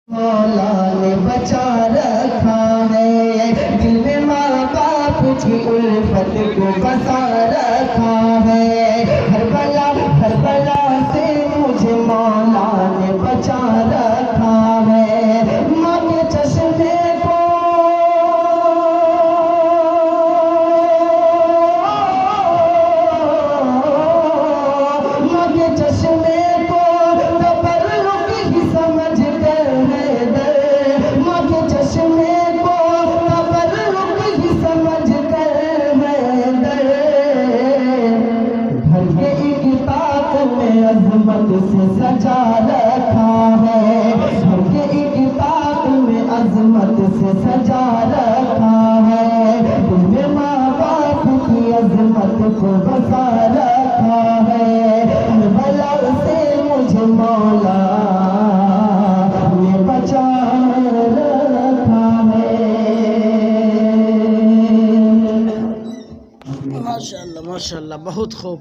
مولا نے بچا رکھا ہے، دل میں ماں باپ کی الفت کو بسا رکھا ہے، ہر بلا سے مجھے مولا نے بچا رکھا ہے، ماں کے چشمے کو ماں کے چشمے کو تبرک ہی سمجھ کر ماں کے چشمے کو تبرک ہی سمجھ کر گھر کے ایک طاق میں عظمت سے سجا رکھا ہے، گھر کے ایک طاق میں عظمت سے سجا رکھا ہے، دل میں ماں باپ کی عظمت کو بسا رکھا ہے، بلا سے مجھے مولا نے بچا رکھا ہے۔ ماشاءاللہ ماشاءاللہ، بہت خوب۔